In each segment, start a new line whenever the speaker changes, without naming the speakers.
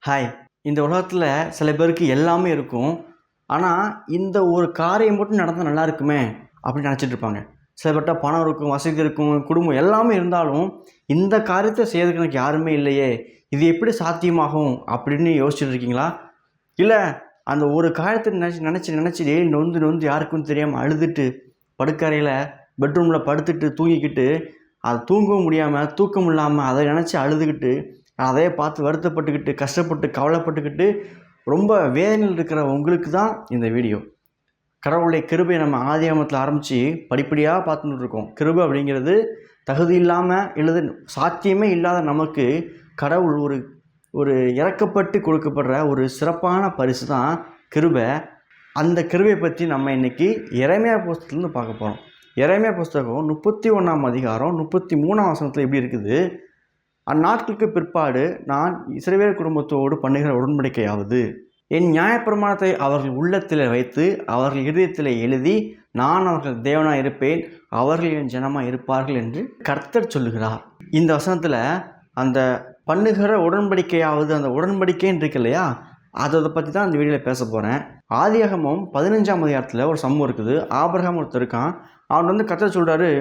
Hi. இந்த உலகத்தில் சில பேருக்கு எல்லாமே இருக்கும். ஆனால் இந்த ஒரு காரியம் மட்டும் நடந்தால் நல்லா இருக்குமே அப்படின்னு நினச்சிட்டு இருப்பாங்க. சில பேர்ட்ட பணம் இருக்கும், வசதி இருக்கும், குடும்பம் எல்லாமே இருந்தாலும் இந்த காரியத்தை செய்யறதுக்கு எனக்கு யாருமே இல்லையே, இது எப்படி சாத்தியமாகும் அப்படின்னு யோசிச்சுட்டு இருக்கீங்களா? இல்லை அந்த ஒரு காரியத்தை நினச்சி நொந்து நொந்து யாருக்கும் தெரியாமல் அழுதுட்டு படுக்கறையில் பெட்ரூமில் படுத்துட்டு தூங்கிக்கிட்டு அது தூங்கவும் முடியாமல் தூக்கம் இல்லாமல் அதை நினச்சி அழுதுகிட்டு அதையே பார்த்து வருத்தப்பட்டுக்கிட்டு கஷ்டப்பட்டு கவலைப்பட்டுக்கிட்டு ரொம்ப வேதனையில் இருக்கிற உங்களுக்கு தான் இந்த வீடியோ. கடவுளுடைய கிருபை நம்ம ஆதியாகமத்தில் ஆரம்பித்து படிப்படியாக பார்த்துட்டு இருக்கோம். கிருபை அப்படிங்கிறது தகுதி இல்லாமல் இல்லது சாத்தியமே இல்லாத நமக்கு கடவுள் ஒரு இறக்கப்பட்டு கொடுக்கப்படுற ஒரு சிறப்பான பரிசு தான் கிருபை. அந்த கிருபையை பற்றி நம்ம இன்றைக்கி எரேமியா புஸ்தகத்துலேருந்து பார்க்க போகிறோம். எரேமியா புஸ்தகம் 31ஆம் அதிகாரம் 33ஆம் வசனத்தில் எப்படி இருக்குது? அந்நாட்களுக்கு பிற்பாடு நான் இஸ்ரவேல் குடும்பத்தோடு பண்ணுகிற உடன்படிக்கையாவது, என் நியாயப்பிரமாணத்தை அவர்கள் உள்ளத்தில் வைத்து அவர்கள் இதயத்தில் எழுதி நான் அவர்கள் தேவனாக இருப்பேன், அவர்கள் என் ஜனமாக இருப்பார்கள் என்று கர்த்தர் சொல்லுகிறார். இந்த வசனத்தில் அந்த பண்ணுகிற உடன்படிக்கையாவது, அந்த உடன்படிக்கைன்னு இருக்கு இல்லையா, அதை பற்றி தான் இந்த வீடியோவில் பேச போகிறேன். ஆதியாகமம் 15ஆம் அதிகாரத்தில் ஒரு சம்பவம் இருக்குது. ஆபிரகாம் ஒருத்தர் இருக்கான். அவன் கர்த்தர் சொல்கிறாரு,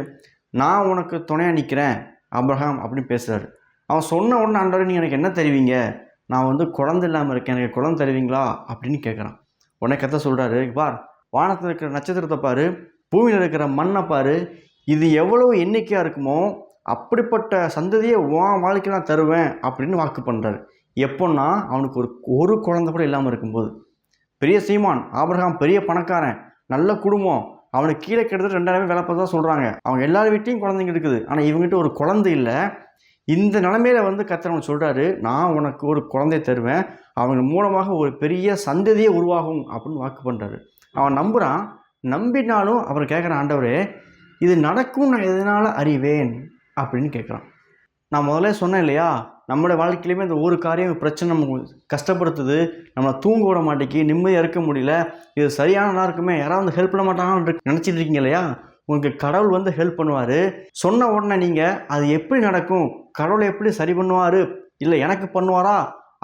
நான் உனக்கு துணையாக நிற்கிறேன் ஆபிரகாம் அப்படின்னு பேசுகிறாரு. அவன் சொன்ன உடனே ஆண்டவரே நீங்கள் எனக்கு என்ன தருவீங்க, நான் குழந்தை இல்லாமல் இருக்கேன், எனக்கு குழந்தை தருவீங்களா அப்படின்னு கேட்குறான். உடனே கர்த்தர் சொல்கிறாரு, பார் வானத்தில் இருக்கிற நட்சத்திரத்தை பாரு, பூமியில் இருக்கிற மண்ணை பாரு, இது எவ்வளவு எண்ணிக்கையாக இருக்குமோ அப்படிப்பட்ட சந்ததியை உன் வாழ்க்கை நான் தருவேன் அப்படின்னு வாக்கு பண்ணுறாரு. எப்போன்னா அவனுக்கு ஒரு குழந்தை கூட இல்லாமல் இருக்கும்போது. பெரிய சீமான் ஆபிரகாம், பெரிய பணக்காரன், நல்ல குடும்பம், அவனுக்கு கீழே கிட்டத்தட்ட 2000 வேலை பார்த்தா சொல்கிறாங்க. அவங்க எல்லார் வீட்டையும் குழந்தைங்க இருக்குது, ஆனால் இவங்ககிட்ட ஒரு குழந்தை இல்லை. இந்த நிலைமையில கர்த்தர் அவன் சொல்கிறாரு, நான் உனக்கு ஒரு குழந்தைய தருவேன், அவங்க மூலமாக ஒரு பெரிய சந்ததியே உருவாகும் அப்படின்னு வாக்கு பண்ணுறாரு. அவன் நம்புகிறான். நம்பினாலும் அவர் கேட்குறான், ஆண்டவரே இது நடக்கும் நான் எதனால் அறிவேன் அப்படின்னு கேட்குறான். நான் முதல்ல சொன்னேன் இல்லையா, நம்மளோட வாழ்க்கையிலுமே இந்த ஒரு காரியம் பிரச்சனை நம்ம கஷ்டப்படுத்துது, நம்மளை தூங்க விட மாட்டேங்கி, நிம்மதியாக இருக்க முடியல, இது சரியான நல்லா இருக்குமே, யாராவது ஹெல்ப் பண்ண மாட்டாங்கன்னு நினச்சிட்டு இருக்கீங்க இல்லையா, உங்களுக்கு கடவுள் ஹெல்ப் பண்ணுவார். சொன்ன உடனே நீங்கள் அது எப்படி நடக்கும், கடவுளை எப்படி சரி பண்ணுவார், இல்லை எனக்கு பண்ணுவாரா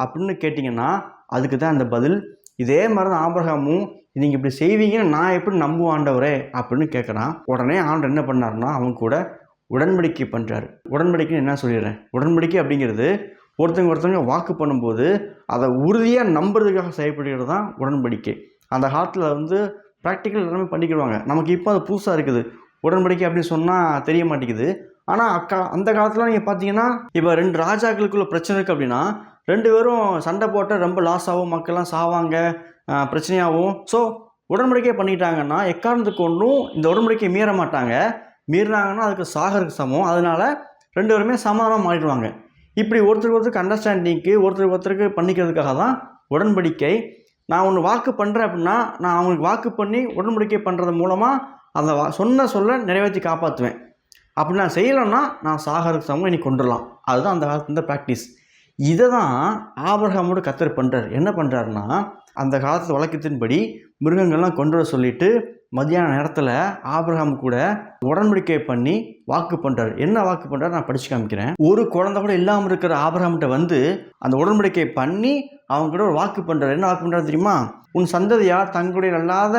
அப்படின்னு கேட்டிங்கன்னா அதுக்கு தான் அந்த பதில். இதே மாதிரி தான் ஆபிரகாமும், நீங்கள் இப்படி செய்வீங்கன்னு நான் எப்படி நம்புவேன் ஆண்டவரே அப்படின்னு கேட்குறான். உடனே ஆண்டவர் என்ன பண்ணாருன்னா அவன் கூட உடன்படிக்கை பண்ணுறாரு. உடன்படிக்கைன்னு என்ன சொல்லிடுறேன், உடன்படிக்கை அப்படிங்கிறது ஒருத்தங்க வாக்கு பண்ணும்போது அதை உறுதியாக நம்புறதுக்காக செய்யப்படுகிறது தான் உடன்படிக்கை. அந்த காலத்தில் ப்ராக்டிக்கல் எல்லாமே பண்ணிக்கிடுவாங்க. நமக்கு இப்போ அது புதுசாக இருக்குது. உடன்படிக்கை அப்படின்னு சொன்னால் தெரிய மாட்டேங்குது. ஆனால் அந்த காலத்தில் நீங்கள் பார்த்தீங்கன்னா, இப்போ 2 ராஜாக்களுக்குள்ள பிரச்சனை இருக்குது அப்படின்னா 2 பேரும் சண்டை போட்டால் ரொம்ப லாஸ் ஆகும், மக்கள்லாம் சாவாங்க, பிரச்சனையாகும். ஸோ உடன்படிக்கை பண்ணிட்டாங்கன்னா எக்காரணத்துக்கு ஒன்றும் இந்த உடன்படிக்கையை மீற மாட்டாங்க. மீறினாங்கன்னா அதுக்கு சாகருக்கு சமம். அதனால் 2 பேருமே சமாதானம் மாறிடுவாங்க. இப்படி ஒருத்தருக்கு அண்டர்ஸ்டாண்டிங்க்கு ஒருத்தருக்கு பண்ணிக்கிறதுக்காக தான் உடன்படிக்கை. நான் ஒன்று வாக்கு பண்ணுறேன் அப்படின்னா நான் அவங்களுக்கு வாக்கு பண்ணி உடன்படிக்கை பண்ணுறது மூலமாக அந்த சொல்ல நிறைவேற்றி காப்பாற்றுவேன். அப்படி நான் செய்யலைன்னா நான் சாகருக்கு சமம் இன்னைக்கு கொண்டுடலாம். அதுதான் அந்த காலத்து ப்ராக்டிஸ். இதை தான் ஆபிரகாமோடு கர்த்தர் பண்ணுறாரு. என்ன பண்ணுறாருன்னா, அந்த காலத்து வழக்கத்தின்படி மிருகங்கள்லாம் கொண்டு வர சொல்லிட்டு மத்தியான நேரத்தில் ஆபிரகாம் கூட உடன்படிக்கை பண்ணி வாக்கு பண்ணுறாரு. என்ன வாக்கு பண்ணுறாரு நான் படித்து காமிக்கிறேன். ஒரு குழந்தை கூட இல்லாமல் இருக்கிற ஆபிரகாம்கிட்ட அந்த உடன்படிக்கை பண்ணி அவங்க கூட ஒரு வாக்கு பண்ணுறாரு. என்ன வாக்கு பண்ணுறாரு தெரியுமா? உன் சந்ததியார் தங்களுடைய அல்லாத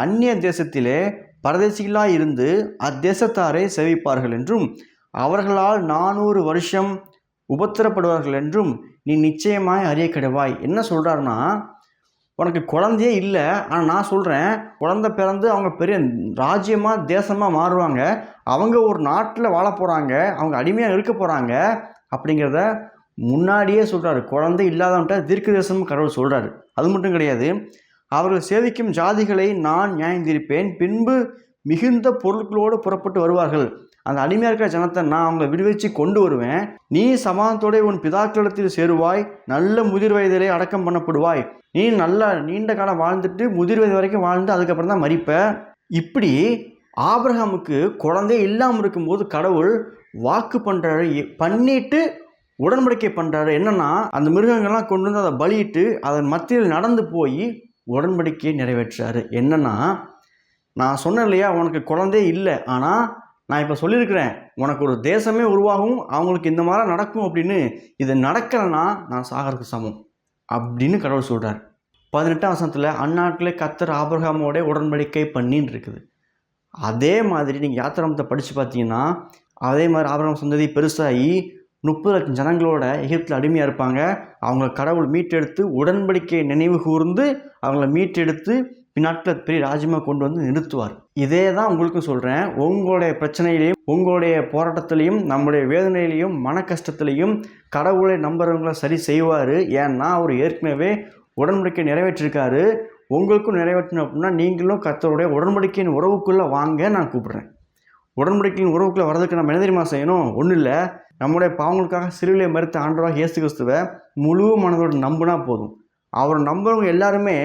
அந்நிய தேசத்திலே பரதேசிகளாக இருந்து அத்தேசத்தாரை சேவிப்பார்கள் என்றும் அவர்களால் 400 வருஷம் உபத்திரப்படுவார்கள் என்றும் நீ நிச்சயமாய் அறிய கிடைவாய். என்ன சொல்கிறாருன்னா, உனக்கு குழந்தையே இல்லை, ஆனால் நான் சொல்கிறேன் குழந்தை பிறந்து அவங்க பெரிய ராஜ்யமாக தேசமாக மாறுவாங்க, அவங்க ஒரு நாட்டில் வாழ போகிறாங்க, அவங்க அடிமையாக இருக்க போகிறாங்க அப்படிங்கிறத முன்னாடியே சொல்கிறாரு. குழந்தை இல்லாதவன்ட்ட தீர்க்க தேசமும் கடவுள் சொல்கிறாரு. அது மட்டும் கிடையாது, அவர்கள் சேவிக்கும் ஜாதிகளை நான் நியாயந்திருப்பேன், பின்பு மிகுந்த பொருட்களோடு புறப்பட்டு வருவார்கள். அந்த அடிமையாக இருக்கிற ஜனத்தை நான் அவங்களை விடுவிச்சு கொண்டு வருவேன். நீ சமாதானத்தோட உன் பிதாக்களிடத்தில் சேருவாய், நல்ல முதிர் வயதிலே அடக்கம் பண்ணப்படுவாய். நீ நல்ல நீண்ட காலம் வாழ்ந்துட்டு முதிர் வயது வரைக்கும் வாழ்ந்து அதுக்கப்புறம் தான் மரிப்ப. இப்படி ஆபிரகாமுக்கு குழந்தையே இல்லாமல் இருக்கும்போது கடவுள் வாக்கு பண்ணுறாரு, பண்ணிட்டு உடன்படிக்கை பண்ணுறாரு. என்னன்னா, அந்த மிருகங்கள்லாம் கொண்டு வந்து அதை பலியிட்டு அதன் மத்தியில் நடந்து போய் உடன்படிக்கையை நிறைவேற்றாரு. என்னன்னா, நான் சொன்னேன் இல்லையா, உனக்கு குழந்தையே இல்லை, ஆனால் நான் இப்போ சொல்லியிருக்கிறேன் உனக்கு ஒரு தேசமே உருவாகும், அவங்களுக்கு இந்த மாதிரி நடக்கும் அப்படின்னு. இது நடக்கலைன்னா நான் சாகருக்கு சமம். அப்படின்னு கடவுள் சொல்கிறார். 18ஆம் வசனத்தில் அந்நாட்டிலே கர்த்தர் ஆபிரகாமோட உடன்படிக்கை பண்ணின்னு இருக்குது. அதே மாதிரி நீங்கள் யாத்திராமத்தை படித்து பார்த்தீங்கன்னா அதே மாதிரி ஆபிரகாம் சந்ததி பெருசாகி 30 லட்சம் ஜனங்களோட எகிப்தில் அடிமையாக இருப்பாங்க. அவங்கள கடவுள் மீட்டெடுத்து உடன்படிக்கையை நினைவு கூர்ந்து அவங்கள மீட்டெடுத்து பின்னாட்களில் பெரிய ராஜ்யமாக கொண்டு வந்து நிறுத்துவார். இதே தான் உங்களுக்கும் சொல்கிறேன். உங்களுடைய பிரச்சனையிலையும் உங்களுடைய போராட்டத்திலையும் நம்முடைய வேதனையிலையும் மன கஷ்டத்துலையும் கடவுளை நம்புறவங்களை சரி செய்வார். ஏன்னா அவர் ஏற்கனவே உடன்படிக்கை நிறைவேற்றிருக்காரு. உங்களுக்கும் நிறைவேற்றணும் அப்படின்னா நீங்களும் கர்த்தருடைய உடன்படிக்கையின் உறவுக்குள்ளே வாங்க நான் கூப்பிட்றேன். உடன்படிக்கையின் உறவுக்குள்ளே வர்றதுக்கு நம்ம என்ன தெரியுமா செய்யணும்? ஒன்றும் இல்லை, நம்முடைய பாவங்களுக்காக சிலுவையை மறுத்த ஆண்டவராக இயேசு கிறிஸ்துவை முழு மனதோடு நம்பினா போதும். அவர் நம்புறவங்க எல்லாருமே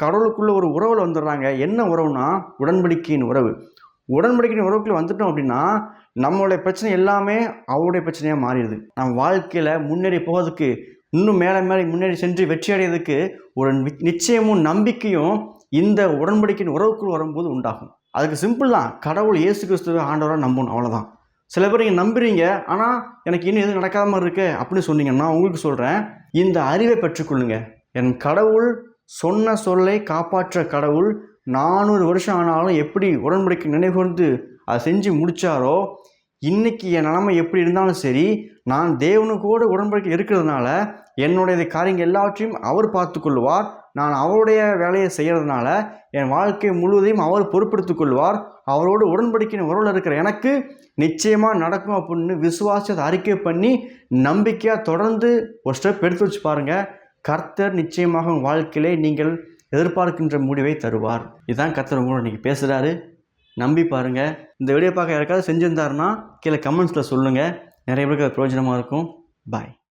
கடவுளுக்குள்ள ஒரு உறவில் வந்துடுறாங்க. என்ன உறவுனா உடன்படிக்கையின் உறவு. உடன்படிக்கையின் உறவுக்குள்ள வந்துட்டோம் அப்படின்னா நம்மளுடைய பிரச்சனை எல்லாமே அவருடைய பிரச்சனையாக மாறிடுது. நம்ம வாழ்க்கையில் முன்னேறி போகிறதுக்கு இன்னும் மேலே மேலே முன்னேறி சென்று வெற்றி அடைகிறதுக்கு ஒரு நிச்சயமும் நம்பிக்கையும் இந்த உடன்படிக்கையின் உறவுக்குள் வரும்போது உண்டாகும். அதுக்கு சிம்பிள் தான், கடவுள் இயேசு கிறிஸ்துவை ஆண்டவராக நம்பணும், அவ்வளோதான். சில பேர் நீங்கள் நம்புறீங்க, ஆனால் எனக்கு இன்னும் எதுவும் நடக்காத மாதிரி இருக்கு அப்படின்னு சொன்னீங்கன்னா உங்களுக்கு சொல்கிறேன், இந்த அறிவை பெற்றுக்கொள்ளுங்க. என் கடவுள் சொன்ன சொல்லை காப்பாற்ற கடவுள் 400 வருஷம் ஆனாலும் எப்படி உடன்படிக்கை நினைவுகூர்ந்து அதை செஞ்சு முடித்தாரோ, இன்றைக்கி என் நிலைமை எப்படி இருந்தாலும் சரி, நான் தேவனுக்கோடு உடன்படிக்கை இருக்கிறதுனால என்னுடைய காரியங்கள் எல்லாவற்றையும் அவர் பார்த்து கொள்வார். நான் அவருடைய வேலையை செய்கிறதுனால என் வாழ்க்கை முழுவதையும் அவர் பொறுப்பெடுத்துக் கொள்வார். அவரோடு உடன்படிக்கையின் உறவில் இருக்கிற எனக்கு நிச்சயமாக நடக்கும் அப்படின்னு விசுவாசத்தை அறிக்கை பண்ணி நம்பிக்கையாக தொடர்ந்து ஒரு ஸ்டெப் எடுத்து வச்சு பாருங்கள். கர்த்தர் நிச்சயமாக உங்கள் வாழ்க்கையிலே நீங்கள் எதிர்பார்க்கின்ற முடிவை தருவார். இதுதான் கர்த்தர் உங்களோட இன்றைக்கி பேசுகிறாரு. நம்பி பாருங்கள். இந்த வீடியோ பார்க்க யாருக்காவது செஞ்சுருந்தாருன்னா கீழே கமெண்ட்ஸில் சொல்லுங்கள். நிறைய பேருக்கு அது பிரயோஜனமாக இருக்கும். பாய்.